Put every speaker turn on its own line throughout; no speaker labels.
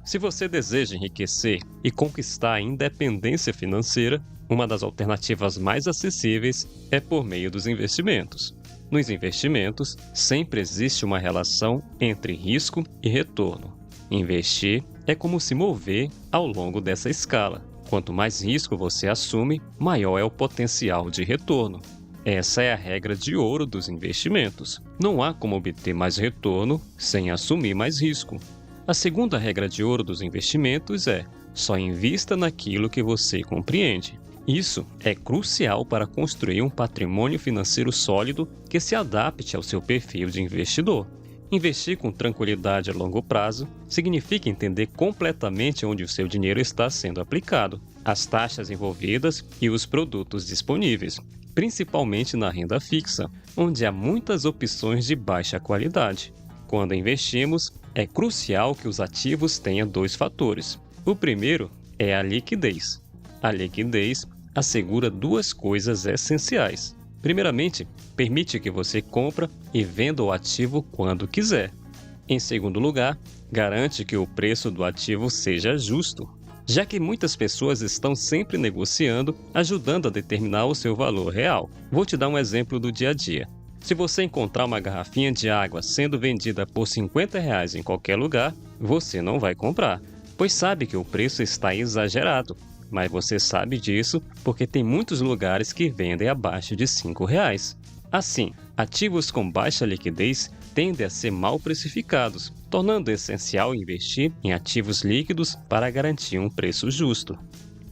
Se você deseja enriquecer e conquistar a independência financeira, uma das alternativas mais acessíveis é por meio dos investimentos. Nos investimentos, sempre existe uma relação entre risco e retorno. Investir é como se mover ao longo dessa escala. Quanto mais risco você assume, maior é o potencial de retorno. Essa é a regra de ouro dos investimentos. Não há como obter mais retorno sem assumir mais risco. A segunda regra de ouro dos investimentos é: só invista naquilo que você compreende. Isso é crucial para construir um patrimônio financeiro sólido que se adapte ao seu perfil de investidor. Investir com tranquilidade a longo prazo significa entender completamente onde o seu dinheiro está sendo aplicado, as taxas envolvidas e os produtos disponíveis, principalmente na renda fixa, onde há muitas opções de baixa qualidade. Quando investimos, é crucial que os ativos tenham dois fatores. O primeiro é a liquidez. A liquidez assegura duas coisas essenciais. Primeiramente, permite que você compre e venda o ativo quando quiser. Em segundo lugar, garante que o preço do ativo seja justo, já que muitas pessoas estão sempre negociando, ajudando a determinar o seu valor real. Vou te dar um exemplo do dia a dia. Se você encontrar uma garrafinha de água sendo vendida por R$50 em qualquer lugar, você não vai comprar, pois sabe que o preço está exagerado. Mas você sabe disso porque tem muitos lugares que vendem abaixo de R$5. Assim, ativos com baixa liquidez tendem a ser mal precificados, tornando essencial investir em ativos líquidos para garantir um preço justo.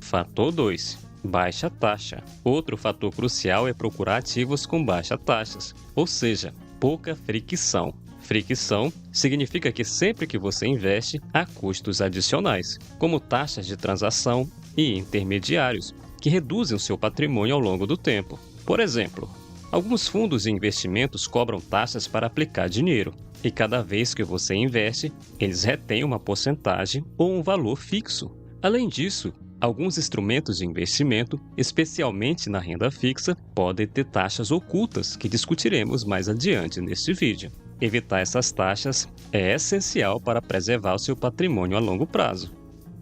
Fator 2. Baixa taxa. Outro fator crucial é procurar ativos com baixas taxas, ou seja, pouca fricção. Fricção significa que sempre que você investe, há custos adicionais, como taxas de transação e intermediários, que reduzem o seu patrimônio ao longo do tempo. Por exemplo, alguns fundos de investimentos cobram taxas para aplicar dinheiro, e cada vez que você investe, eles retêm uma porcentagem ou um valor fixo. Além disso, alguns instrumentos de investimento, especialmente na renda fixa, podem ter taxas ocultas que discutiremos mais adiante neste vídeo. Evitar essas taxas é essencial para preservar o seu patrimônio a longo prazo.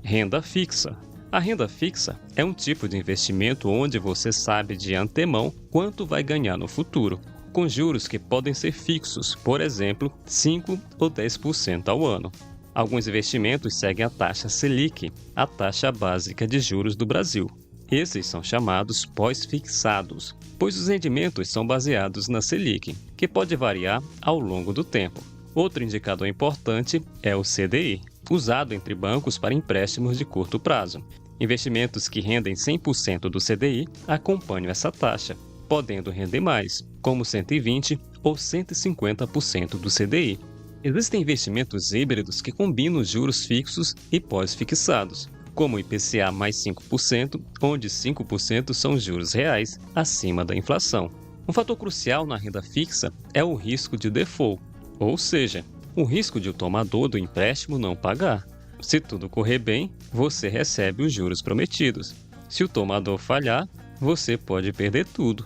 Renda fixa. A renda fixa é um tipo de investimento onde você sabe de antemão quanto vai ganhar no futuro, com juros que podem ser fixos, por exemplo, 5 ou 10% ao ano. Alguns investimentos seguem a taxa Selic, a taxa básica de juros do Brasil. Esses são chamados pós-fixados, pois os rendimentos são baseados na Selic, que pode variar ao longo do tempo. Outro indicador importante é o CDI, usado entre bancos para empréstimos de curto prazo. Investimentos que rendem 100% do CDI acompanham essa taxa, podendo render mais, como 120% ou 150% do CDI. Existem investimentos híbridos que combinam juros fixos e pós-fixados, como o IPCA mais 5%, onde 5% são juros reais acima da inflação. Um fator crucial na renda fixa é o risco de default, ou seja, o risco de o tomador do empréstimo não pagar. Se tudo correr bem, você recebe os juros prometidos. Se o tomador falhar, você pode perder tudo.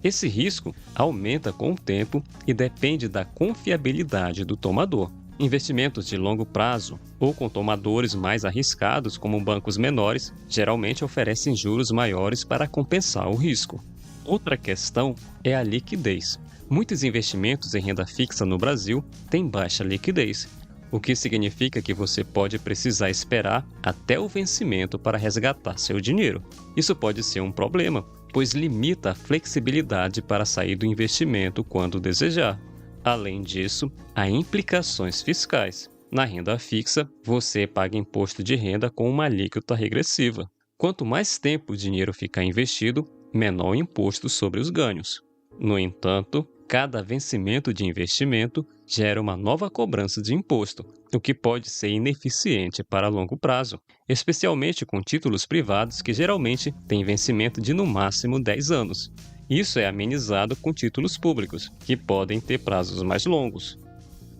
Esse risco aumenta com o tempo e depende da confiabilidade do tomador. Investimentos de longo prazo ou com tomadores mais arriscados, como bancos menores, geralmente oferecem juros maiores para compensar o risco. Outra questão é a liquidez. Muitos investimentos em renda fixa no Brasil têm baixa liquidez, o que significa que você pode precisar esperar até o vencimento para resgatar seu dinheiro. Isso pode ser um problema, pois limita a flexibilidade para sair do investimento quando desejar. Além disso, há implicações fiscais. Na renda fixa, você paga imposto de renda com uma alíquota regressiva. Quanto mais tempo o dinheiro ficar investido, menor o imposto sobre os ganhos. No entanto, cada vencimento de investimento gera uma nova cobrança de imposto, o que pode ser ineficiente para longo prazo, especialmente com títulos privados que geralmente têm vencimento de no máximo 10 anos. Isso é amenizado com títulos públicos, que podem ter prazos mais longos.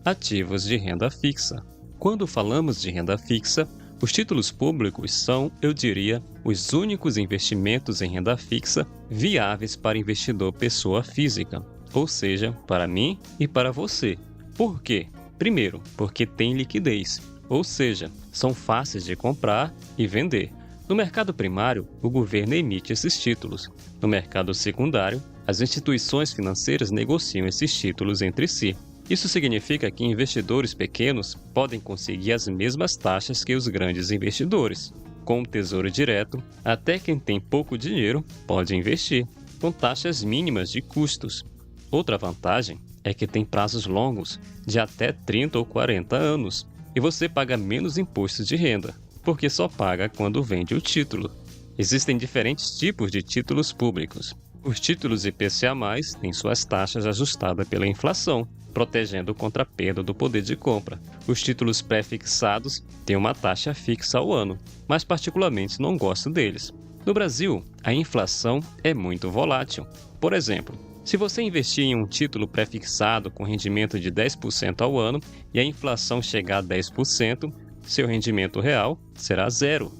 Ativos de renda fixa. Quando falamos de renda fixa, os títulos públicos são, eu diria, os únicos investimentos em renda fixa viáveis para investidor pessoa física, ou seja, para mim e para você. Por quê? Primeiro, porque tem liquidez. ou seja, são fáceis de comprar e vender. No mercado primário, o governo emite esses títulos. No mercado secundário, as instituições financeiras negociam esses títulos entre si. Isso significa que investidores pequenos podem conseguir as mesmas taxas que os grandes investidores. Com o Tesouro Direto, até quem tem pouco dinheiro pode investir, com taxas mínimas de custos. Outra vantagem é que tem prazos longos, de até 30 ou 40 anos, e você paga menos impostos de renda, porque só paga quando vende o título. Existem diferentes tipos de títulos públicos. Os títulos IPCA+, têm suas taxas ajustadas pela inflação, protegendo contra a perda do poder de compra. Os títulos pré-fixados têm uma taxa fixa ao ano, mas particularmente não gosto deles. No Brasil, a inflação é muito volátil. Por exemplo, se você investir em um título pré-fixado com rendimento de 10% ao ano e a inflação chegar a 10%, seu rendimento real será zero.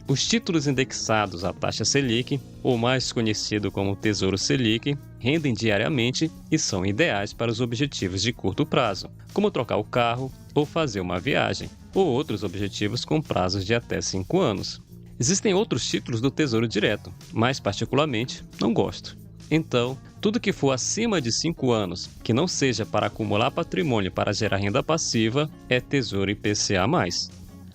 Os títulos indexados à taxa Selic, ou mais conhecido como Tesouro Selic, rendem diariamente e são ideais para os objetivos de curto prazo, como trocar o carro ou fazer uma viagem, ou outros objetivos com prazos de até 5 anos. Existem outros títulos do Tesouro Direto, mas particularmente não gosto. Então, tudo que for acima de 5 anos, que não seja para acumular patrimônio para gerar renda passiva, é Tesouro IPCA+.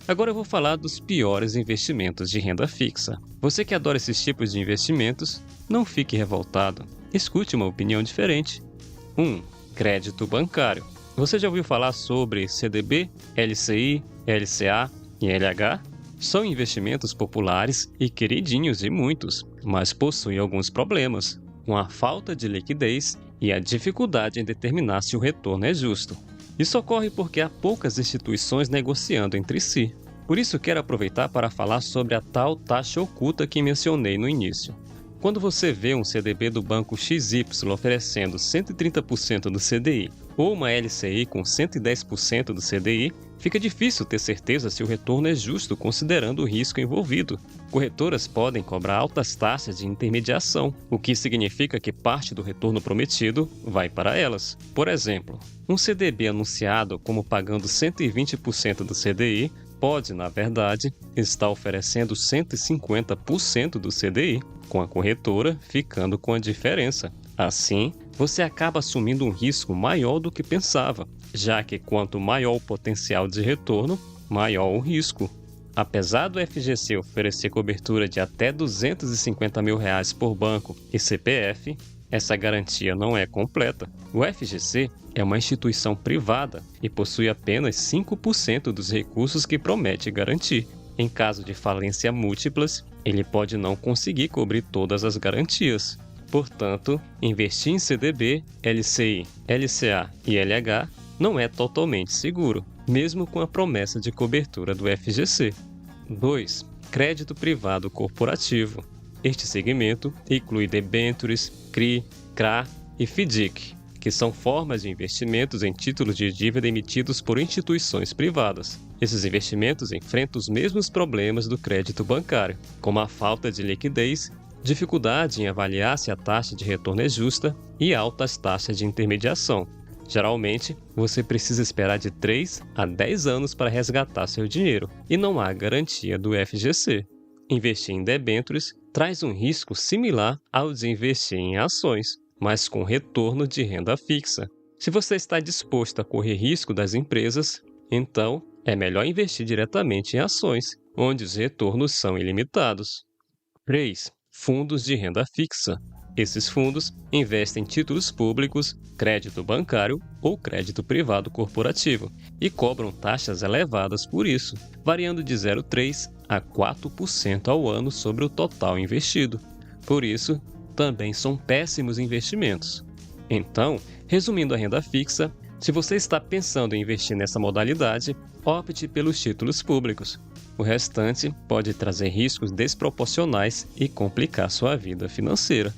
Agora eu vou falar dos piores investimentos de renda fixa. Você que adora esses tipos de investimentos, não fique revoltado. Escute uma opinião diferente. 1. Crédito bancário. Você já ouviu falar sobre CDB, LCI, LCA e LH? São investimentos populares e queridinhos de muitos, mas possuem alguns problemas, com a falta de liquidez e a dificuldade em determinar se o retorno é justo. Isso ocorre porque há poucas instituições negociando entre si. Por isso quero aproveitar para falar sobre a tal taxa oculta que mencionei no início. Quando você vê um CDB do banco XY oferecendo 130% do CDI ou uma LCI com 110% do CDI, fica difícil ter certeza se o retorno é justo considerando o risco envolvido. Corretoras podem cobrar altas taxas de intermediação, o que significa que parte do retorno prometido vai para elas. Por exemplo, um CDB anunciado como pagando 120% do CDI pode, na verdade, estar oferecendo 150% do CDI, com a corretora ficando com a diferença. Assim, você acaba assumindo um risco maior do que pensava, já que quanto maior o potencial de retorno, maior o risco. Apesar do FGC oferecer cobertura de até R$ 250 mil por banco e CPF, essa garantia não é completa. O FGC é uma instituição privada e possui apenas 5% dos recursos que promete garantir. Em caso de falência múltiplas, ele pode não conseguir cobrir todas as garantias. Portanto, investir em CDB, LCI, LCA e LH não é totalmente seguro, mesmo com a promessa de cobertura do FGC. 2. Crédito privado corporativo. Este segmento inclui debêntures, CRI, CRA e FDIC, que são formas de investimentos em títulos de dívida emitidos por instituições privadas. Esses investimentos enfrentam os mesmos problemas do crédito bancário, como a falta de liquidez, dificuldade em avaliar se a taxa de retorno é justa e altas taxas de intermediação. Geralmente, você precisa esperar de 3 a 10 anos para resgatar seu dinheiro, e não há garantia do FGC. Investir em debêntures traz um risco similar ao de investir em ações, mas com retorno de renda fixa. Se você está disposto a correr risco das empresas, então é melhor investir diretamente em ações, onde os retornos são ilimitados. 3. Fundos de renda fixa. Esses fundos investem em títulos públicos, crédito bancário ou crédito privado corporativo e cobram taxas elevadas por isso, variando de 0,3% a 4% ao ano sobre o total investido. Por isso, também são péssimos investimentos. Então, resumindo a renda fixa, se você está pensando em investir nessa modalidade, opte pelos títulos públicos. O restante pode trazer riscos desproporcionais e complicar sua vida financeira.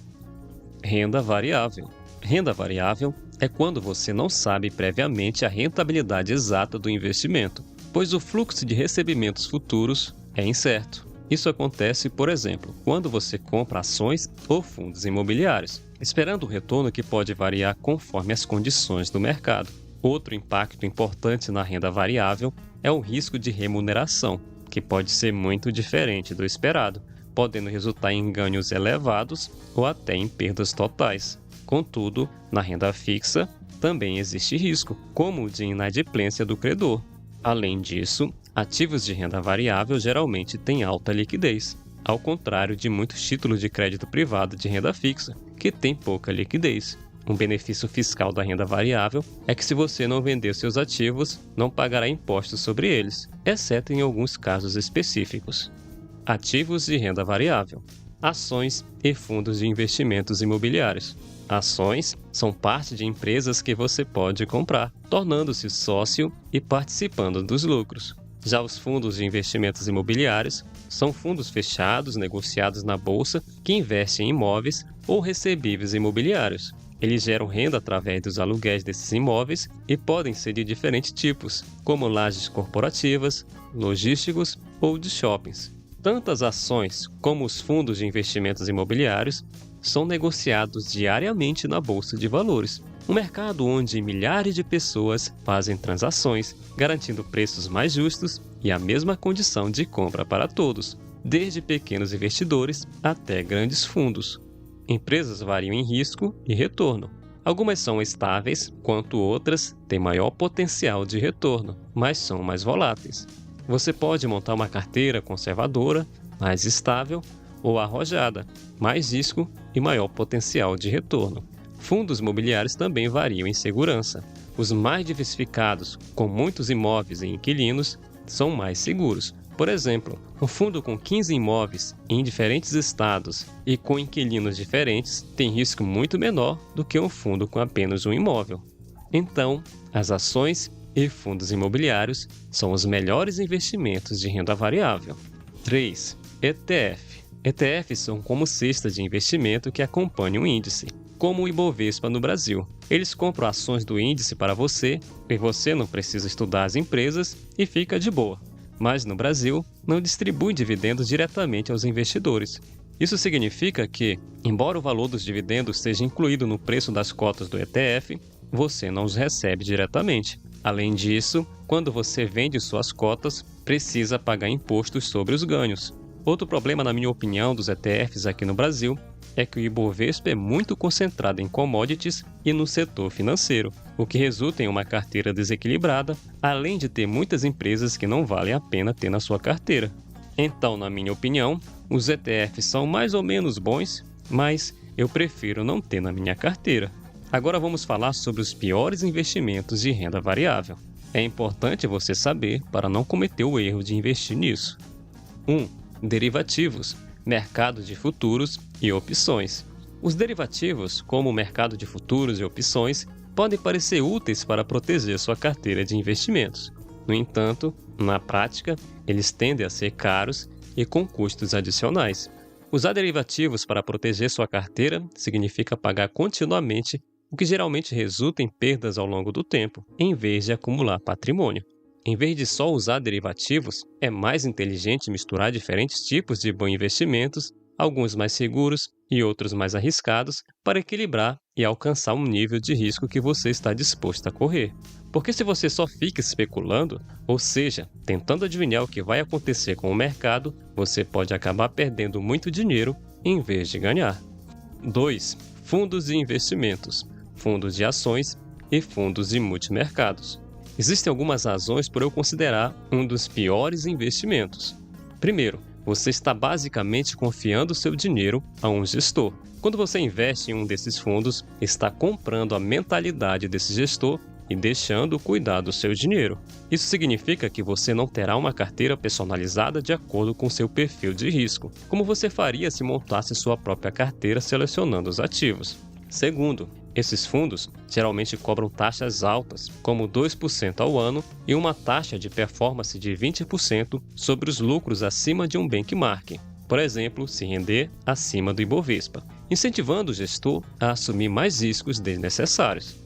Renda variável. Renda variável é quando você não sabe previamente a rentabilidade exata do investimento, pois o fluxo de recebimentos futuros é incerto. Isso acontece, por exemplo, quando você compra ações ou fundos imobiliários, esperando um retorno que pode variar conforme as condições do mercado. Outro impacto importante na renda variável é o risco de remuneração, que pode ser muito diferente do esperado, podendo resultar em ganhos elevados ou até em perdas totais. Contudo, na renda fixa, também existe risco, como o de inadimplência do credor. Além disso, ativos de renda variável geralmente têm alta liquidez, ao contrário de muitos títulos de crédito privado de renda fixa, que têm pouca liquidez. Um benefício fiscal da renda variável é que se você não vender seus ativos, não pagará impostos sobre eles, exceto em alguns casos específicos. Ativos de renda variável: ações e fundos de investimentos imobiliários. Ações são parte de empresas que você pode comprar, tornando-se sócio e participando dos lucros. Já os fundos de investimentos imobiliários são fundos fechados negociados na bolsa que investem em imóveis ou recebíveis imobiliários. Eles geram renda através dos aluguéis desses imóveis e podem ser de diferentes tipos, como lajes corporativas, logísticos ou de shoppings. Tanto as ações como os fundos de investimentos imobiliários são negociados diariamente na Bolsa de Valores, um mercado onde milhares de pessoas fazem transações, garantindo preços mais justos e a mesma condição de compra para todos, desde pequenos investidores até grandes fundos. Empresas variam em risco e retorno. Algumas são estáveis, enquanto outras têm maior potencial de retorno, mas são mais voláteis. Você pode montar uma carteira conservadora, mais estável, ou arrojada, mais risco e maior potencial de retorno. Fundos imobiliários também variam em segurança. Os mais diversificados, com muitos imóveis e inquilinos, são mais seguros. Por exemplo, um fundo com 15 imóveis em diferentes estados e com inquilinos diferentes tem risco muito menor do que um fundo com apenas um imóvel. Então, as ações e fundos imobiliários são os melhores investimentos de renda variável. 3. ETF. ETFs são como cestas de investimento que acompanham o índice, como o Ibovespa no Brasil. Eles compram ações do índice para você e você não precisa estudar as empresas e fica de boa. Mas no Brasil, não distribui dividendos diretamente aos investidores. Isso significa que, embora o valor dos dividendos seja incluído no preço das cotas do ETF, você não os recebe diretamente. Além disso, quando você vende suas cotas, precisa pagar impostos sobre os ganhos. Outro problema, na minha opinião, dos ETFs aqui no Brasil é que o Ibovespa é muito concentrado em commodities e no setor financeiro, o que resulta em uma carteira desequilibrada, além de ter muitas empresas que não valem a pena ter na sua carteira. Então, na minha opinião, os ETFs são mais ou menos bons, mas eu prefiro não ter na minha carteira. Agora vamos falar sobre os piores investimentos de renda variável. É importante você saber para não cometer o erro de investir nisso. 1. Derivativos, mercado de futuros e opções. Os derivativos, como o mercado de futuros e opções, podem parecer úteis para proteger sua carteira de investimentos. No entanto, na prática, eles tendem a ser caros e com custos adicionais. Usar derivativos para proteger sua carteira significa pagar continuamente, o que geralmente resulta em perdas ao longo do tempo, em vez de acumular patrimônio. Em vez de só usar derivativos, é mais inteligente misturar diferentes tipos de bons investimentos, alguns mais seguros e outros mais arriscados, para equilibrar e alcançar um nível de risco que você está disposto a correr. Porque se você só fica especulando, ou seja, tentando adivinhar o que vai acontecer com o mercado, você pode acabar perdendo muito dinheiro em vez de ganhar. 2. Fundos de investimentos, fundos de ações e fundos de multimercados. Existem algumas razões por eu considerar um dos piores investimentos. Primeiro, você está basicamente confiando seu dinheiro a um gestor. Quando você investe em um desses fundos, está comprando a mentalidade desse gestor e deixando cuidar do seu dinheiro. Isso significa que você não terá uma carteira personalizada de acordo com seu perfil de risco, como você faria se montasse sua própria carteira selecionando os ativos. Segundo, esses fundos geralmente cobram taxas altas, como 2% ao ano e uma taxa de performance de 20% sobre os lucros acima de um benchmark, por exemplo, se render acima do Ibovespa, incentivando o gestor a assumir mais riscos desnecessários.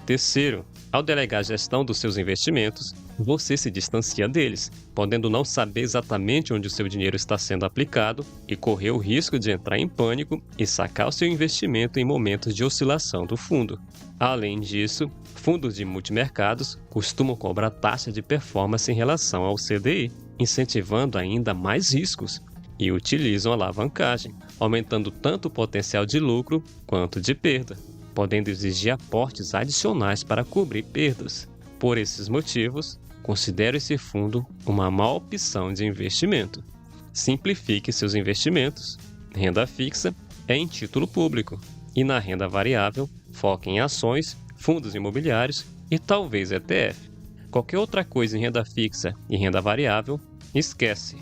Terceiro, Ao delegar a gestão dos seus investimentos, você se distancia deles, podendo não saber exatamente onde o seu dinheiro está sendo aplicado e correr o risco de entrar em pânico e sacar o seu investimento em momentos de oscilação do fundo. Além disso, fundos de multimercados costumam cobrar taxa de performance em relação ao CDI, incentivando ainda mais riscos, e utilizam alavancagem, aumentando tanto o potencial de lucro quanto de perda, podendo exigir aportes adicionais para cobrir perdas. Por esses motivos, considero esse fundo uma má opção de investimento. Simplifique seus investimentos. Renda fixa é em título público e na renda variável, foque em ações, fundos imobiliários e talvez ETF. Qualquer outra coisa em renda fixa e renda variável, esquece.